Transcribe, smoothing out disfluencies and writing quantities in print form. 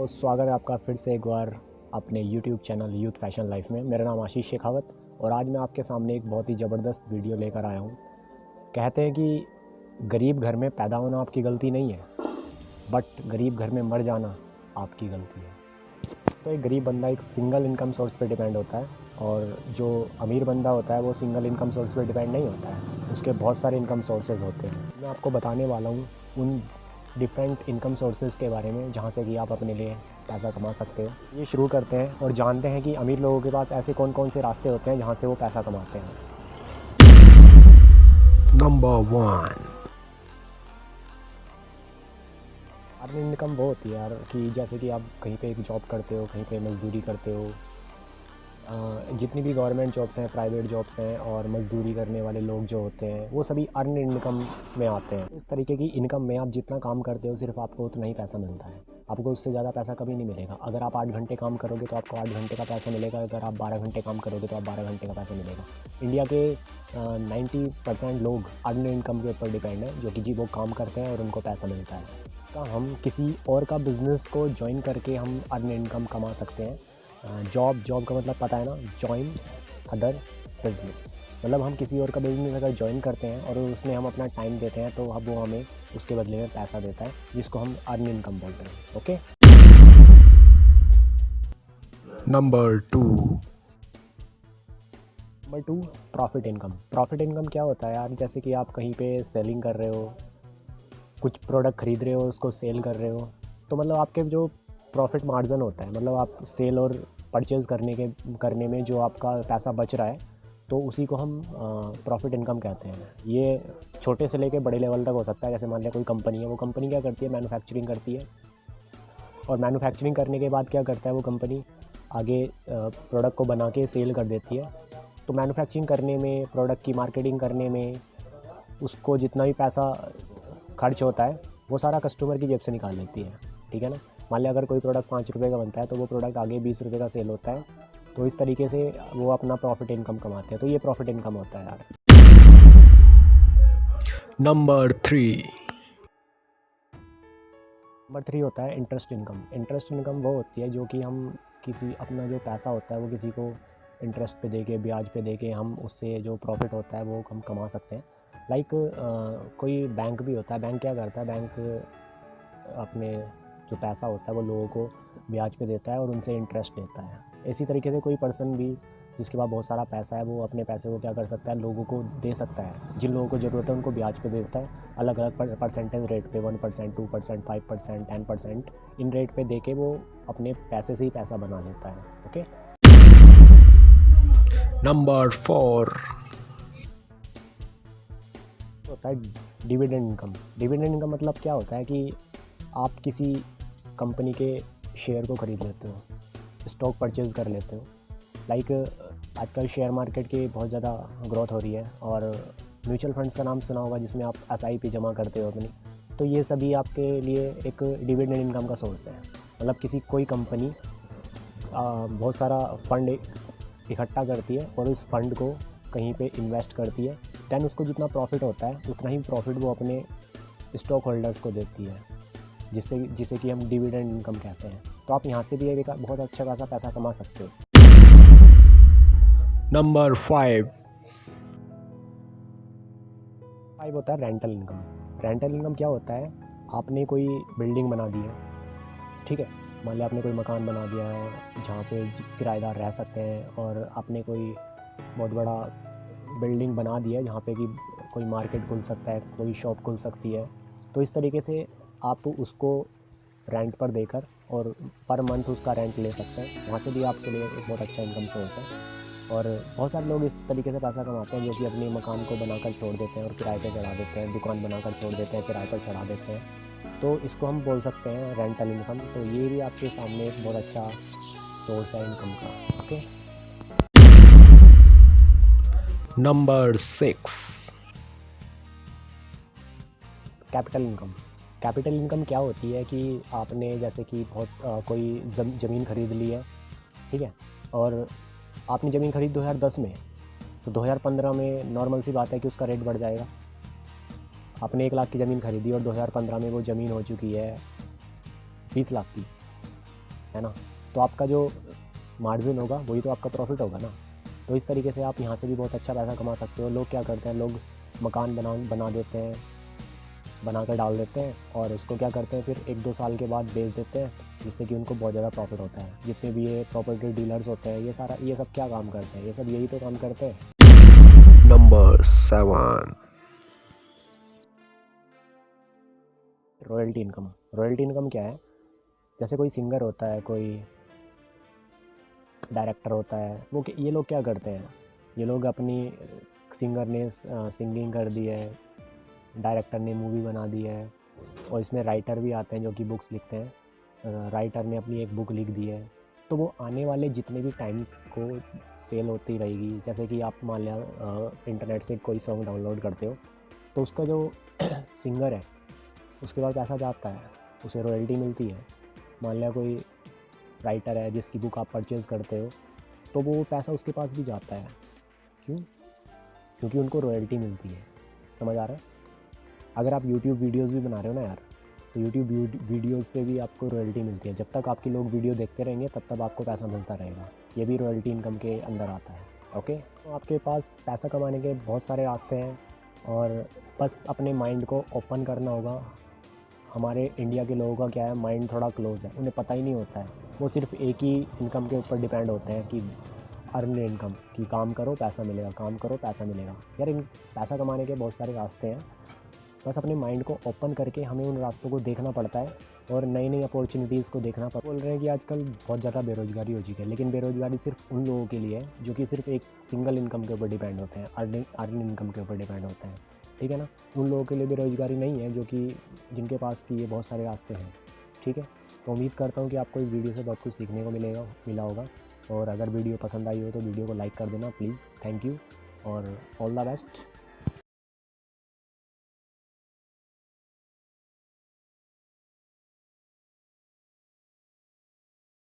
तो स्वागत है आपका फिर से एक बार अपने YouTube channel youth fashion life में। मेरा नाम आशीष शेखावत और आज मैं आपके सामने एक बहुत ही ज़बरदस्त वीडियो लेकर आया हूँ। कहते हैं कि गरीब घर में पैदा होना आपकी गलती नहीं है, बट गरीब घर में मर जाना आपकी गलती है। तो एक गरीब बंदा एक सिंगल इनकम सोर्स पे डिपेंड होता है और जो अमीर बंदा होता है वो सिंगल इनकम सोर्स पे डिपेंड नहीं होता है, उसके बहुत सारे इनकम सोर्सेज होते हैं। मैं आपको बताने वाला हूँ उन डिफरेंट इनकम सोर्सेज के बारे में जहाँ से कि आप अपने लिए पैसा कमा सकते हो। ये शुरू करते हैं और जानते हैं कि अमीर लोगों के पास ऐसे कौन कौन से रास्ते होते हैं जहाँ से वो पैसा कमाते हैं। नंबर 1। अर्निंग इनकम वो होती है यार कि जैसे कि आप कहीं पे एक जॉब करते हो, कहीं पे मज़दूरी करते हो। जितनी भी गवर्नमेंट जॉब्स हैं, प्राइवेट जॉब्स हैं और मज़दूरी करने वाले लोग जो होते हैं वो सभी अर्न इनकम में आते हैं। इस तरीके की इनकम में आप जितना काम करते हो सिर्फ आपको उतना ही पैसा मिलता है, आपको उससे ज़्यादा पैसा कभी नहीं मिलेगा। अगर आप 8 घंटे काम करोगे तो आपको 8 घंटे का पैसा मिलेगा, अगर आप 12 घंटे काम करोगे तो आप 12 घंटे का पैसा मिलेगा। इंडिया के 90% लोग अर्न इनकम के ऊपर डिपेंड है, जो कि जी वो काम करते हैं और उनको पैसा मिलता है। तो हम किसी और का बिज़नेस को ज्वाइन करके हम अर्न इनकम कमा सकते हैं। जॉब का मतलब पता है ना, ज्वाइन अदर बिजनेस, मतलब हम किसी और का बिज़नेस अगर ज्वाइन करते हैं और उसमें हम अपना टाइम देते हैं तो अब वो हमें उसके बदले में पैसा देता है, जिसको हम अर्न इनकम बोलते हैं। Okay. Number 2। Number 2, profit income. Profit income क्या होता है यार, जैसे कि आप कहीं पे सेलिंग कर रहे हो, कुछ प्रोडक्ट ख़रीद रहे हो, उसको सेल कर रहे हो, तो मतलब आपके जो प्रॉफिट मार्जिन होता है, मतलब आप सेल और परचेज़ करने में जो आपका पैसा बच रहा है, तो उसी को हम प्रॉफिट इनकम कहते हैं। ये छोटे से लेके बड़े लेवल तक हो सकता है। जैसे मान लिया कोई कंपनी है, वो कंपनी क्या करती है, मैन्युफैक्चरिंग करती है और मैन्युफैक्चरिंग करने के बाद क्या करता है वो कंपनी, आगे प्रोडक्ट को बना के सेल कर देती है। तो मैन्युफैक्चरिंग करने में, प्रोडक्ट की मार्केटिंग करने में उसको जितना भी पैसा खर्च होता है वो सारा कस्टमर की जेब से निकाल लेती है, ठीक है ना। मान लिया अगर कोई प्रोडक्ट 5 रुपये का बनता है तो वो प्रोडक्ट आगे 20 रुपये का सेल होता है, तो इस तरीके से वो अपना प्रॉफिट इनकम कमाते हैं। तो ये प्रॉफिट इनकम होता है यार। नंबर 3। नंबर 3 होता है इंटरेस्ट इनकम। इंटरेस्ट इनकम वो होती है जो कि हम किसी अपना जो पैसा होता है वो किसी को इंटरेस्ट पे दे के, ब्याज पे दे के हम उससे जो प्रॉफिट होता है वो हम कमा सकते हैं। लाइक कोई बैंक भी होता है। बैंक क्या करता है, बैंक अपने जो पैसा होता है वो लोगों को ब्याज पे देता है और उनसे इंटरेस्ट लेता है। इसी तरीके से कोई पर्सन भी जिसके पास बहुत सारा पैसा है वो अपने पैसे को क्या कर सकता है, लोगों को दे सकता है। जिन लोगों को ज़रूरत है उनको ब्याज पे देता है, अलग अलग परसेंटेज रेट पे, 1%, 2%, 5%, 10%, इन रेट पे दे के वो अपने पैसे से ही पैसा बना लेता है। ओके। नंबर 4। होता है डिविडेंड इनकम। डिविडेंड इनकम मतलब क्या होता है कि आप किसी कंपनी के शेयर को ख़रीद लेते हो, स्टॉक परचेज़ कर लेते हो। लाइक आजकल शेयर मार्केट की बहुत ज़्यादा ग्रोथ हो रही है और म्यूचुअल फंड्स का नाम सुना होगा जिसमें आप SIP जमा करते हो अपनी। तो ये सभी आपके लिए एक डिविडेंड इनकम का सोर्स है। मतलब कोई कंपनी बहुत सारा फंड इकट्ठा करती है और उस फंड को कहीं पे इन्वेस्ट करती है, दैन उसको जितना प्रॉफिट होता है उतना ही प्रॉफिट वो अपने स्टॉक होल्डर्स को देती है, जिसे कि हम डिविडेंड इनकम कहते हैं। तो आप यहाँ से भी एक बहुत अच्छा खासा पैसा कमा सकते हो। नंबर 5। 5 होता है रेंटल इनकम। रेंटल इनकम क्या होता है, आपने कोई बिल्डिंग बना दी है, ठीक है। मान लिया आपने कोई मकान बना दिया है जहाँ पे किराएदार रह सकते हैं, और आपने कोई बहुत बड़ा बिल्डिंग बना दी है जहाँ पे कि कोई मार्केट खुल सकता है, कोई शॉप खुल सकती है। तो इस तरीके से आप उसको रेंट पर देकर और पर मंथ उसका रेंट ले सकते हैं। वहाँ से भी आपके लिए एक बहुत अच्छा इनकम सोर्स है। और बहुत सारे लोग इस तरीके से पैसा कमाते हैं जो कि अपने मकान को बनाकर छोड़ देते हैं और किराए पे चढ़ा देते हैं, दुकान बनाकर छोड़ देते हैं, किराए पर चढ़ा देते हैं। तो इसको हम बोल सकते हैं रेंटल इनकम। तो ये भी आपके सामने एक बहुत अच्छा सोर्स है इनकम का। Okay. Number 6। Capital income. Capital income क्या होती है कि आपने जैसे कि कोई ज़मीन ख़रीद ली है, ठीक है, और आपने ज़मीन खरीद 2010 में, तो 2015 में नॉर्मल सी बात है कि उसका रेट बढ़ जाएगा। आपने 1 लाख की ज़मीन खरीदी और 2015 में वो ज़मीन हो चुकी है 20 लाख की, है ना, तो आपका जो मार्जिन होगा वही तो आपका प्रॉफिट होगा ना। तो इस तरीके से आप यहाँ से भी बहुत अच्छा पैसा कमा सकते हो। लोग क्या करते हैं, लोग मकान बना देते हैं, बना कर डाल देते हैं और उसको क्या करते हैं, फिर 1-2 साल के बाद बेच देते हैं, जिससे कि उनको बहुत ज़्यादा प्रॉफिट होता है। जितने भी ये प्रॉपर्टी डीलर्स होते हैं, ये सब क्या काम करते हैं, ये सब यही तो काम करते हैं। Number 7. Royalty income. Royalty income क्या है, जैसे कोई सिंगर होता है, कोई डायरेक्टर होता है, ये लोग क्या करते हैं, ये लोग अपनी सिंगर ने सिंगिंग कर दी है, डायरेक्टर ने मूवी बना दी है, और इसमें राइटर भी आते हैं जो कि बुक्स लिखते हैं। राइटर ने अपनी एक बुक लिख दी है, तो वो आने वाले जितने भी टाइम को सेल होती रहेगी। जैसे कि आप मान लिया इंटरनेट से कोई सॉन्ग डाउनलोड करते हो, तो उसका जो सिंगर है उसके बाद पैसा जाता है, उसे रॉयल्टी मिलती है। मान लिया कोई राइटर है जिसकी बुक आप परचेज़ करते हो, तो वो पैसा उसके पास भी जाता है। क्यों? क्योंकि उनको रॉयल्टी मिलती है। समझ आ रहा है? अगर आप यूट्यूब वीडियोज़ भी बना रहे हो ना यार, तो यूट्यूब वीडियोज़ पे भी आपको रॉयल्टी मिलती है। जब तक आपके लोग वीडियो देखते रहेंगे तब तक आपको पैसा मिलता रहेगा। ये भी रॉयल्टी इनकम के अंदर आता है। ओके, तो आपके पास पैसा कमाने के बहुत सारे रास्ते हैं, और बस अपने माइंड को ओपन करना होगा। हमारे इंडिया के लोगों का क्या है, माइंड थोड़ा क्लोज है, उन्हें पता ही नहीं होता है। वो सिर्फ एक ही इनकम के ऊपर डिपेंड होते हैं कि अर्न इनकम, कि काम करो पैसा मिलेगा, काम करो पैसा मिलेगा। यार इन पैसा कमाने के बहुत सारे रास्ते हैं, बस अपने माइंड को ओपन करके हमें उन रास्तों को देखना पड़ता है और नई नई अपॉर्चुनिटीज़ को देखना पड़ता है। बोल रहे हैं कि आजकल बहुत ज़्यादा बेरोज़गारी हो चुकी है, लेकिन बेरोज़गारी सिर्फ उन लोगों के लिए है जो कि सिर्फ एक सिंगल इनकम के ऊपर डिपेंड होते हैं, अर्निंग इनकम के ऊपर डिपेंड होते हैं। ठीक है ना, उन लोगों के लिए बेरोज़गारी नहीं है जो कि जिनके पास कि ये बहुत सारे रास्ते हैं। ठीक है, तो उम्मीद करता हूँ कि आपको इस वीडियो से बहुत कुछ सीखने को मिला होगा। और अगर वीडियो पसंद आई हो तो वीडियो को लाइक कर देना प्लीज़। थैंक यू और ऑल द बेस्ट।